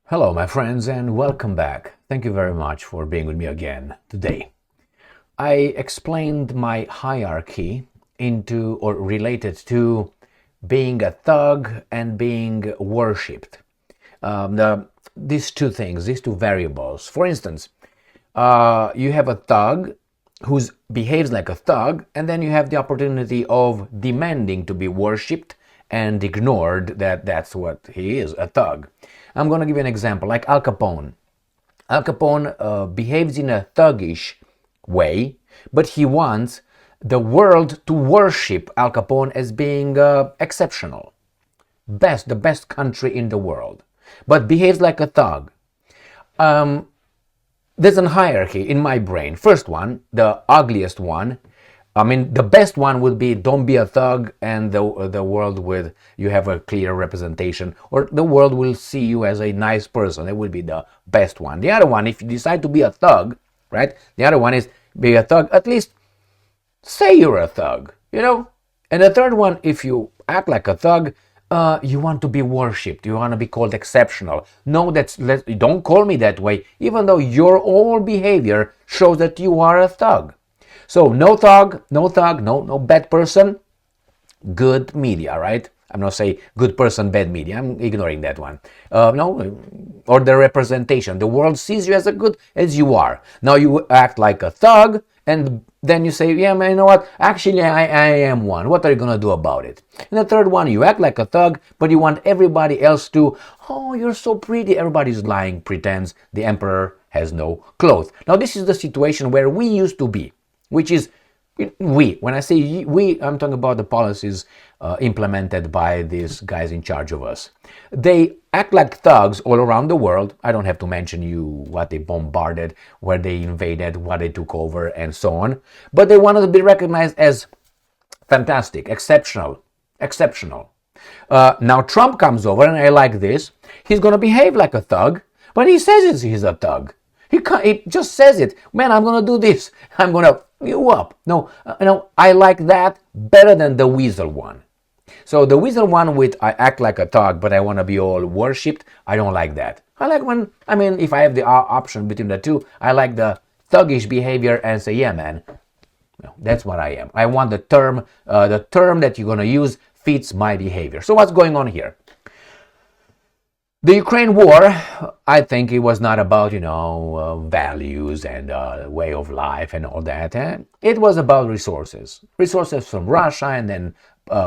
Hello, my friends, and welcome back. Thank you very much for being with me again today. I explained my hierarchy into or related to being a thug and being worshipped. These two things, these two variables. For instance, you have a thug who behaves like a thug, and then you have the opportunity of demanding to be worshipped and ignored that's what he is, a thug. I'm going to give you an example, like Al Capone. Al Capone behaves in a thuggish way, but he wants the world to worship Al Capone as being exceptional, the best country in the world, but behaves like a thug. There's a hierarchy in my brain. First one, the ugliest one. The best one would be don't be a thug, and the world with you have a clear representation, or the world will see you as a nice person. It would be the best one. The other one, if you decide to be a thug, right? The other one is be a thug. At least say you're a thug, you know. And the third one, if you act like a thug, you want to be worshipped. You want to be called exceptional. No, don't call me that way, even though your whole behavior shows that you are a thug. So no thug, no bad person, good media, right? I'm not saying good person, bad media. I'm ignoring that one. No, or the representation. The world sees you as good as you are. Now you act like a thug, and then you say, yeah, man, you know what? Actually, I am one. What are you going to do about it? And the third one, you act like a thug, but you want everybody else to, oh, you're so pretty. Everybody's lying, pretends the emperor has no clothes. Now this is the situation where we used to be. Which is when I say we, I'm talking about the policies implemented by these guys in charge of us. They act like thugs all around the world. I don't have to mention you what they bombarded, where they invaded, what they took over, and so on. But they wanted to be recognized as fantastic, exceptional. Now Trump comes over, and I like this. He's going to behave like a thug, but he says he's a thug. He just says it. Man, I'm going to do this. I'm going to you up. No, I like that better than the weasel one. So the weasel one with I act like a thug, but I want to be all worshipped, I don't like that. I like if I have the option between the two, I like the thuggish behavior and say, yeah, man, that's what I am. I want the term that you're going to use fits my behavior. So what's going on here? The Ukraine war, I think it was not about, values and way of life and all that. It was about resources. Resources from Russia, and then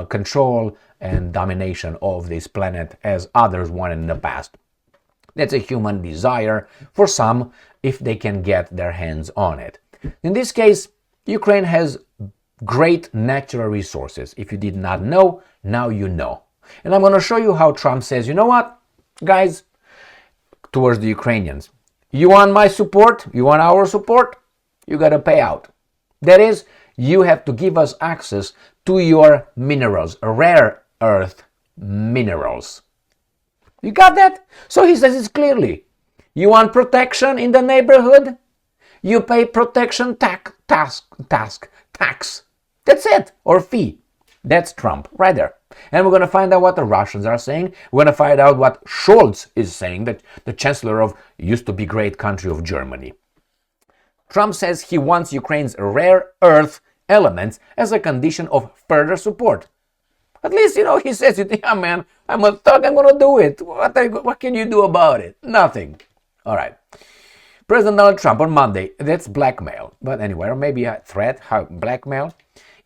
control and domination of this planet as others wanted in the past. That's a human desire for some if they can get their hands on it. In this case, Ukraine has great natural resources. If you did not know, now you know. And I'm going to show you how Trump says, you know what? Guys, towards the Ukrainians, you want my support? You want our support? You got to pay out. That is, you have to give us access to your minerals, rare earth minerals. You got that? So he says it clearly. You want protection in the neighborhood? You pay protection tax. That's it, or fee. That's Trump right there. And we're going to find out what the Russians are saying. We're going to find out what Scholz is saying, that the chancellor of used to be great country of Germany. Trump says he wants Ukraine's rare earth elements as a condition of further support. At least, he says it. Yeah, man, I'm a thug. I'm going to do it. What can you do about it? Nothing. All right. President Donald Trump on Monday, that's blackmail. But anyway, or maybe a threat, blackmail,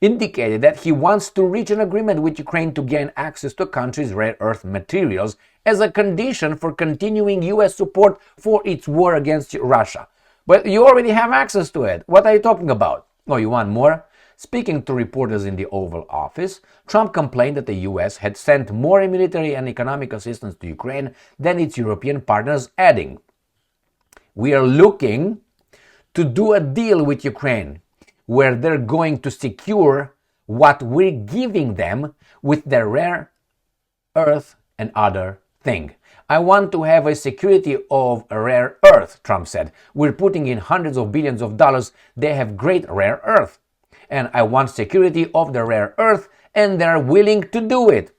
indicated that he wants to reach an agreement with Ukraine to gain access to the country's rare earth materials as a condition for continuing U.S. support for its war against Russia. But you already have access to it. What are you talking about? Oh, you want more? Speaking to reporters in the Oval Office, Trump complained that the U.S. had sent more military and economic assistance to Ukraine than its European partners, adding, "We are looking to do a deal with Ukraine where they're going to secure what we're giving them with their rare earth and other thing. I want to have a security of rare earth," Trump said. "We're putting in hundreds of billions of dollars. They have great rare earth. And I want security of the rare earth, and they're willing to do it."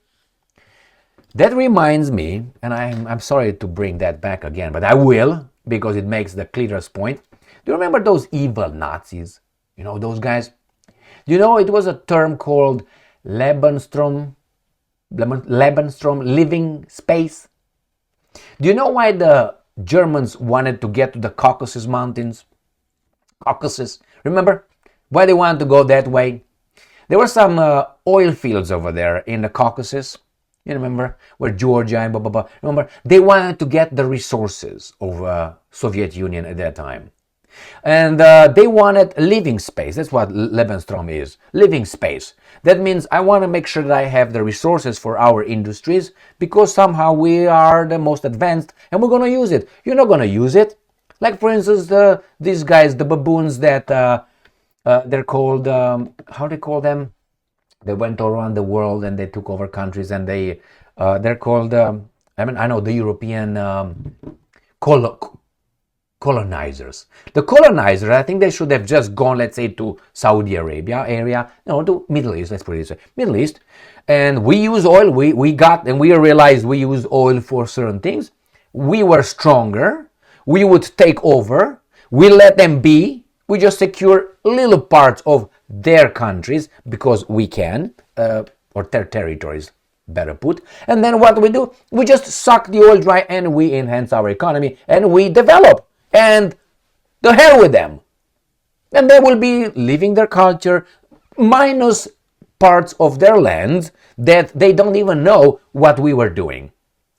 That reminds me, and I'm sorry to bring that back again, but I will, because it makes the clearest point. Do you remember those evil Nazis? You know, those guys? Do you know it was a term called Lebensraum, living space? Do you know why the Germans wanted to get to the Caucasus Mountains? Caucasus, remember? Why they wanted to go that way? There were some oil fields over there in the Caucasus. You remember? Where Georgia and blah, blah, blah. Remember? They wanted to get the resources of Soviet Union at that time. And they wanted living space. That's what Lebensraum is. Living space. That means I want to make sure that I have the resources for our industries because somehow we are the most advanced and we're going to use it. You're not going to use it. Like, for instance, these guys, the baboons that they're called, how do they call them? They went around the world and they took over countries and they're called, I know the European colonizers. The colonizers, I think they should have just gone, let's say, to Saudi Arabia area, no, to Middle East, let's put it this way, Middle East, and we use oil, we realized we use oil for certain things. We were stronger, we would take over, we let them be, we just secure little parts of their countries because we can, or their territories, better put. And then what do? We just suck the oil dry and we enhance our economy and we develop. And the hell with them. And they will be living their culture minus parts of their lands that they don't even know what we were doing.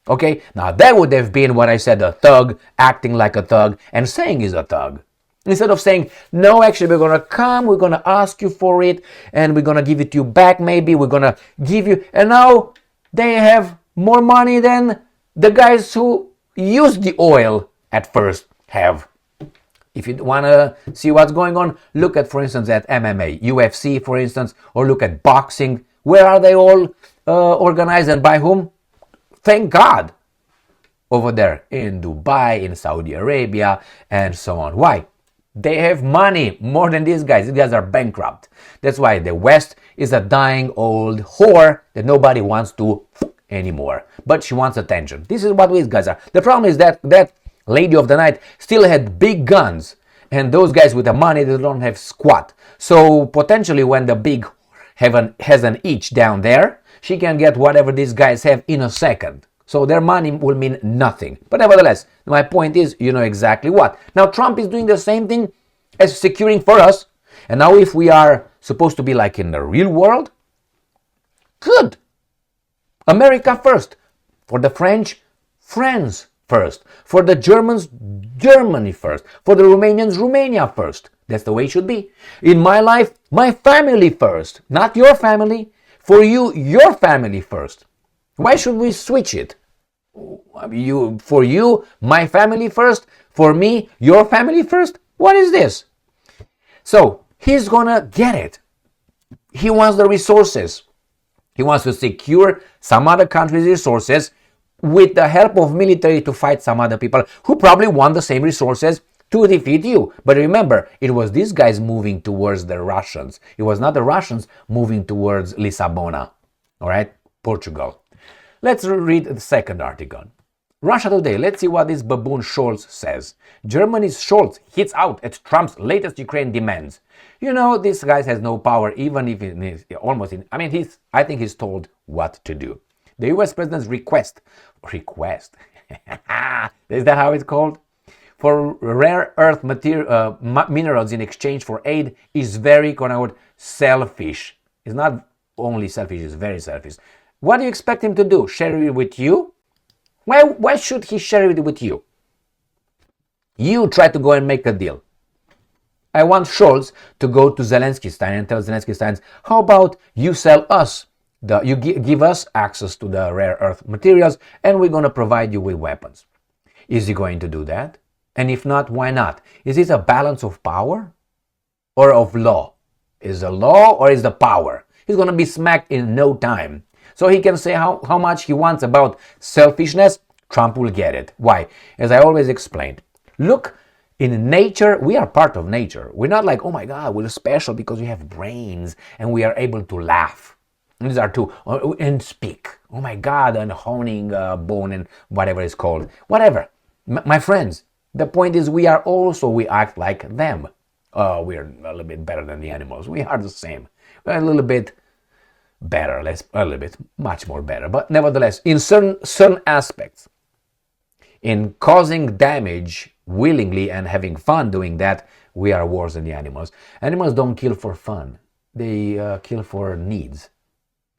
Okay? Now that would have been what I said, a thug acting like a thug and saying he's a thug. Instead of saying, no, actually, we're going to come, we're going to ask you for it, and we're going to give it to you back, maybe, we're going to give you. And now they have more money than the guys who used the oil at first have. If you want to see what's going on, look at, for instance, at MMA, UFC, for instance, or look at boxing. Where are they all organized and by whom? Thank God. Over there in Dubai, in Saudi Arabia, and so on. Why? They have money more than these guys. These guys are bankrupt. That's why the West is a dying old whore that nobody wants to anymore. But she wants attention. This is what these guys are. The problem is that lady of the night still had big guns. And those guys with the money, they don't have squat. So potentially when the big has an itch down there, she can get whatever these guys have in a second. So their money will mean nothing. But nevertheless, my point is, you know exactly what. Now Trump is doing the same thing as securing for us. And now if we are supposed to be like in the real world, good. America first. For the French, France first. For the Germans, Germany first. For the Romanians, Romania first. That's the way it should be. In my life, my family first. Not your family. For you, your family first. Why should we switch it? For you, my family first. For me, your family first. What is this? So he's gonna get it. He wants the resources. He wants to secure some other country's resources with the help of military to fight some other people who probably want the same resources to defeat you. But remember, it was these guys moving towards the Russians. It was not the Russians moving towards Lisbona. All right? Portugal. Let's read the second article. Russia Today. Let's see what this baboon Scholz says. Germany's Scholz hits out at Trump's latest Ukraine demands. You know, this guy has no power, even if he's almost in. I mean, I think he's told what to do. The US president's request. Is that how it's called? For rare earth minerals in exchange for aid is very, quote-unquote, selfish. It's not only selfish, it's very selfish. What do you expect him to do? Share it with you? Why should he share it with you? You try to go and make a deal. I want Scholz to go to Zelensky's and tell Zelensky, how about you sell us, you give us access to the rare earth materials and we're going to provide you with weapons. Is he going to do that? And if not, why not? Is it a balance of power or of law? Is the law or is the power? He's going to be smacked in no time. So he can say how much he wants about selfishness. Trump will get it. Why? As I always explained, look, in nature, we are part of nature. We're not like, oh my God, we're special because we have brains and we are able to laugh. These are two. And speak. Oh my God, and honing bone and whatever it's called. Whatever. My friends, the point is we act like them. We're a little bit better than the animals. We are the same. We're a little bit better, much more better. But nevertheless, in certain aspects, in causing damage willingly and having fun doing that, we are worse than the animals. Animals don't kill for fun. They kill for needs.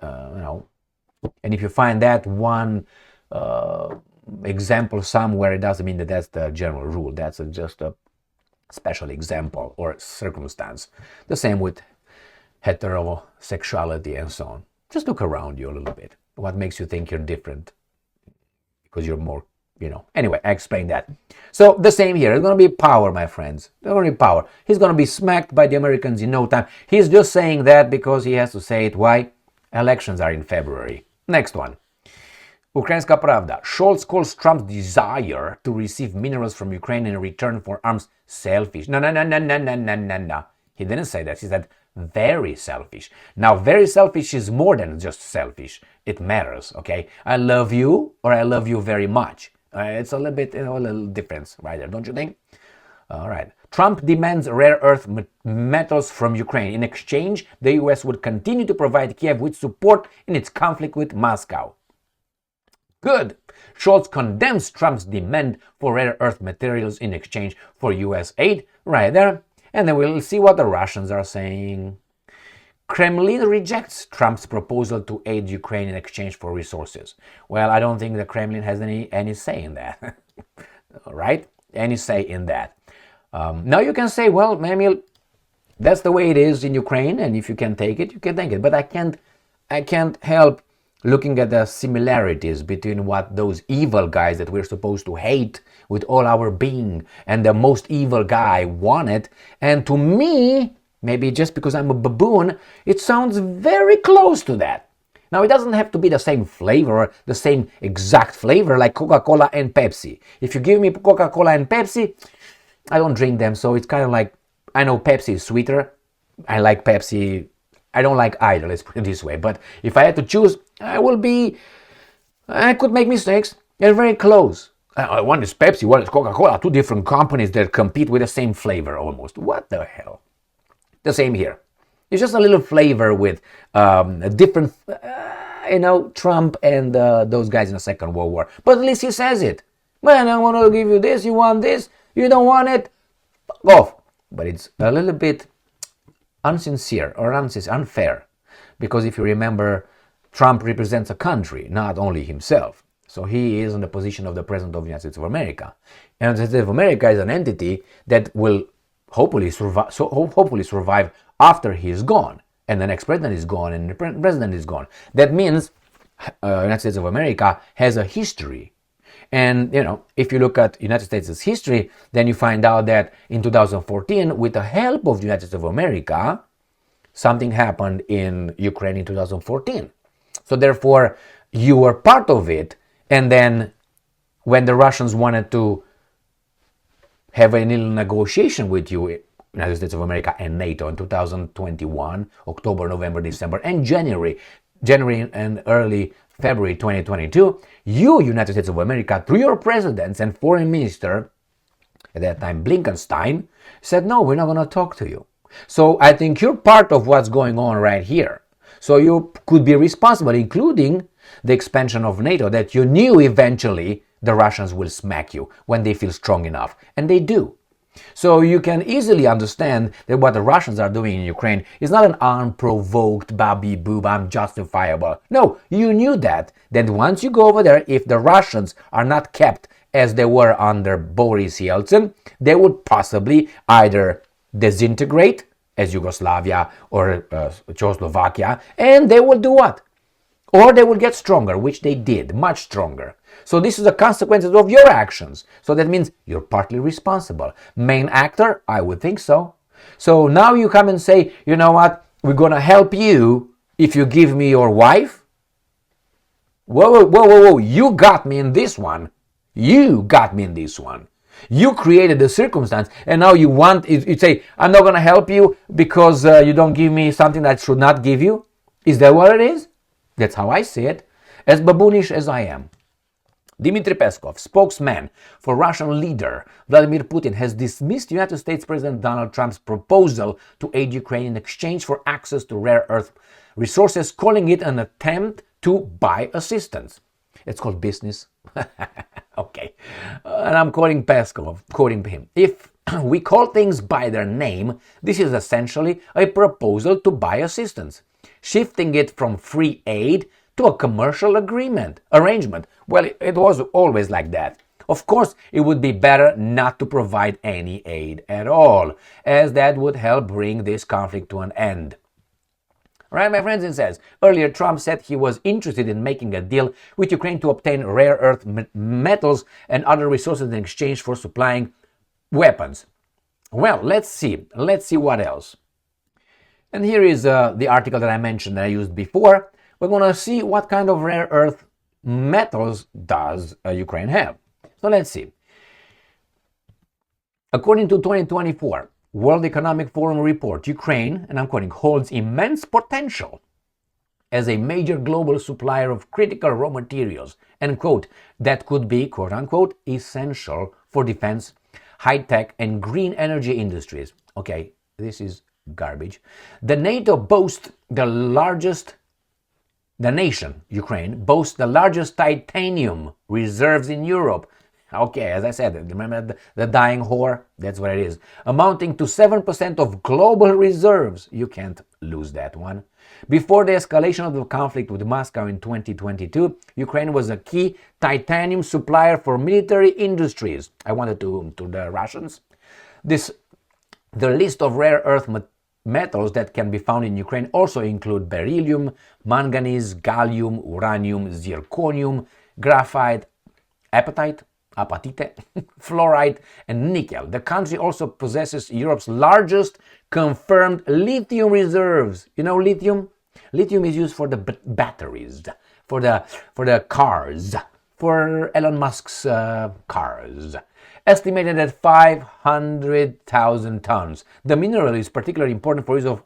And if you find that one example somewhere, it doesn't mean that that's the general rule. That's just a special example or circumstance. The same with heterosexuality and so on. Just look around you a little bit. What makes you think you're different? Because you're more, Anyway, I explained that. So the same here. It's going to be power, my friends. It's going to be power. He's going to be smacked by the Americans in no time. He's just saying that because he has to say it. Why? Elections are in February. Next one. Ukrainska Pravda. Scholz calls Trump's desire to receive minerals from Ukraine in return for arms selfish. No. He didn't say that. He said very selfish. Now, very selfish is more than just selfish. It matters, okay? I love you or I love you very much. It's a little bit, a little difference right there, don't you think? All right. Trump demands rare earth metals from Ukraine. In exchange, the US would continue to provide Kiev with support in its conflict with Moscow. Good. Scholz condemns Trump's demand for rare earth materials in exchange for US aid. Right there. And then we'll see what the Russians are saying. Kremlin rejects Trump's proposal to aid Ukraine in exchange for resources. Well, I don't think the Kremlin has any say in that. Right? Any say in that. Now you can say, well, Emil, that's the way it is in Ukraine, and if you can take it, you can take it. But I can't help looking at the similarities between what those evil guys that we're supposed to hate with all our being and the most evil guy wanted. And to me, maybe just because I'm a baboon, it sounds very close to that. Now, it doesn't have to be the same flavor or the same exact flavor like Coca-Cola and Pepsi. If you give me Coca-Cola and Pepsi, I don't drink them, so it's kind of like, I know Pepsi is sweeter. I like Pepsi. I don't like either, let's put it this way. But if I had to choose, I could make mistakes. They're very close. One is Pepsi, one is Coca-Cola, two different companies that compete with the same flavor almost. What the hell? The same here. It's just a little flavor with a different, Trump and those guys in the Second World War. But at least he says it. Man, I want to give you this, you want this, you don't want it, fuck off. But it's a little bit unsincere or unfair. Because if you remember, Trump represents a country, not only himself. So he is in the position of the President of the United States of America. And the United States of America is an entity that will hopefully survive after he is gone. And the next president is gone and the president is gone. That means the United States of America has a history. And, if you look at United States' history, then you find out that in 2014, with the help of the United States of America, something happened in Ukraine in 2014. So therefore, you were part of it. And then when the Russians wanted to have a little negotiation with you, United States of America and NATO in 2021, October, November, December, and January and early February 2022, you, United States of America, through your presidents and foreign minister, at that time Blinkenstein, said, no, we're not going to talk to you. So I think you're part of what's going on right here. So you could be responsible, including the expansion of NATO, that you knew eventually the Russians will smack you when they feel strong enough. And they do. So you can easily understand that what the Russians are doing in Ukraine is not an unprovoked baby boob, unjustifiable. No, you knew that once you go over there, if the Russians are not kept as they were under Boris Yeltsin, they would possibly either disintegrate as Yugoslavia or Czechoslovakia, and they will do what? Or they will get stronger, which they did, much stronger. So this is the consequences of your actions. So that means you're partly responsible. Main actor? I would think so. So now you come and say, you know what? We're going to help you if you give me your wife. Whoa. You got me in this one. You created the circumstance, and now you say, I'm not going to help you because you don't give me something that I should not give you. Is that what it is? That's how I see it, as baboonish as I am. Dmitry Peskov, spokesman for Russian leader Vladimir Putin, has dismissed United States President Donald Trump's proposal to aid Ukraine in exchange for access to rare earth resources, calling it an attempt to buy assistance. It's called business. Okay. And I'm quoting Peskov, quoting him. If we call things by their name, this is essentially a proposal to buy assistance, shifting it from free aid to a commercial arrangement. Well, it was always like that. Of course, it would be better not to provide any aid at all, as that would help bring this conflict to an end. Right, my friends, it says, earlier Trump said he was interested in making a deal with Ukraine to obtain rare earth metals and other resources in exchange for supplying weapons. Well, let's see what else. And here is the article that I mentioned that I used before. We're going to see what kind of rare earth metals does Ukraine have. So let's see. According to 2024 World Economic Forum report, Ukraine, and I'm quoting, holds immense potential as a major global supplier of critical raw materials, end quote, that could be, quote unquote, essential for defense, high-tech, and green energy industries. Okay, this is garbage. The nation, Ukraine, boasts the largest titanium reserves in Europe. Okay, as I said, remember the dying whore? That's what it is. Amounting to 7% of global reserves. You can't lose that one. Before the escalation of the conflict with Moscow in 2022, Ukraine was a key titanium supplier for military industries. I wanted to the Russians. The list of rare earth metals that can be found in Ukraine also include beryllium, manganese, gallium, uranium, zirconium, graphite, apatite, fluorite, and nickel. The country also possesses Europe's largest confirmed lithium reserves. You know lithium? Lithium is used for the batteries, for the cars, for Elon Musk's cars. Estimated at 500,000 tons. The mineral is particularly important for use of,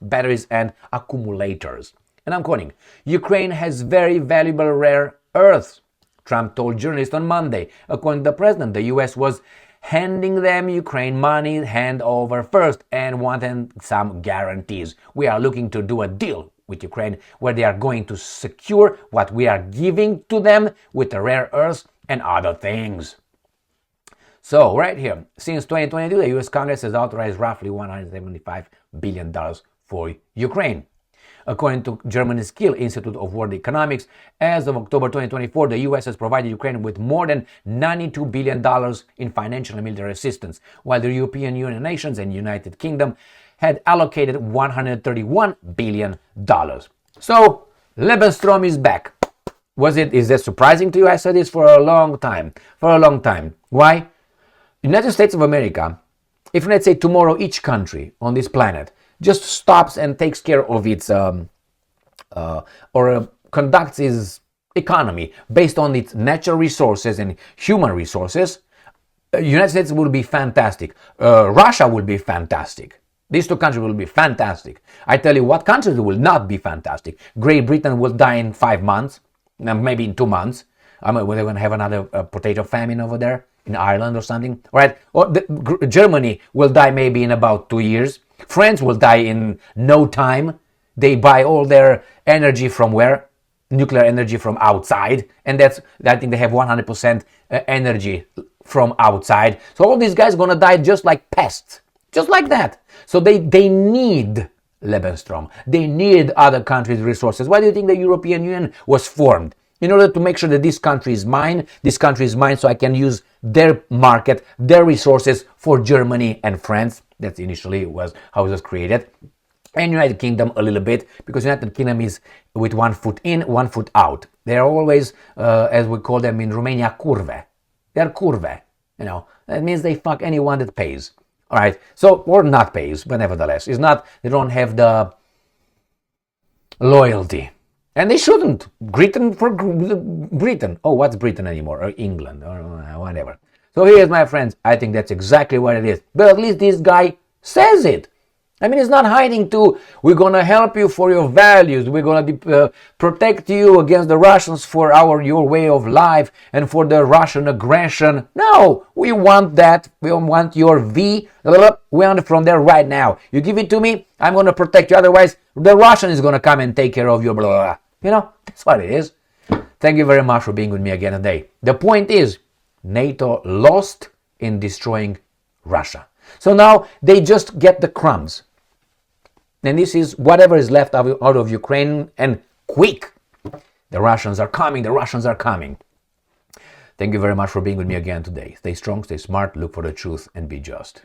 batteries and accumulators. And I'm quoting, Ukraine has very valuable rare earths, Trump told journalists on Monday. According to the president, the US was handing them Ukraine money hand over first and wanted some guarantees. We are looking to do a deal with Ukraine where they are going to secure what we are giving to them with the rare earths and other things. So, right here, since 2022, the U.S. Congress has authorized roughly $175 billion for Ukraine. According to Germany's Kiel Institute of World Economics, as of October 2024, the U.S. has provided Ukraine with more than $92 billion in financial and military assistance, while the European Union nations and United Kingdom had allocated $131 billion. So, Lebensraum is back. Is that surprising to you? I said this for a long time. Why? United States of America, if let's say tomorrow each country on this planet just stops and takes care of its conducts its economy based on its natural resources and human resources, United States will be fantastic. Russia will be fantastic. These two countries will be fantastic. I tell you what countries will not be fantastic. Great Britain will die in 5 months, maybe in 2 months. They're going to have another potato famine over there in Ireland or something. All right. Or Germany will die maybe in about 2 years. France will die in no time. They buy all their energy from where? Nuclear energy from outside. And I think they have 100% energy from outside. So all these guys are going to die just like pests. Just like that. So they need Lebensraum. They need other countries' resources. Why do you think the European Union was formed? In order to make sure that this country is mine, so I can use their market, their resources for Germany and France. That initially was how it was created. And United Kingdom a little bit, because United Kingdom is with 1 foot in, 1 foot out. They're always, as we call them in Romania, curve. They're curve, That means they fuck anyone that pays. All right, or not pays, but nevertheless, they don't have the loyalty. And they shouldn't. Britain. Oh, what's Britain anymore? Or England, or whatever. So here's, my friends, I think that's exactly what it is. But at least this guy says it. I mean, it's not hiding to, we're going to help you for your values, we're going to protect you against the Russians for your way of life and for the Russian aggression. No, we want that. We want your we want it from there right now. You give it to me, I'm going to protect you. Otherwise, the Russian is going to come and take care of you. Blah, blah, blah. You know, that's what it is. Thank you very much for being with me again today. The point is, NATO lost in destroying Russia. So now they just get the crumbs. And this is whatever is left out of Ukraine, and quick. The Russians are coming, the Russians are coming. Thank you very much for being with me again today. Stay strong, stay smart, look for the truth, and be just.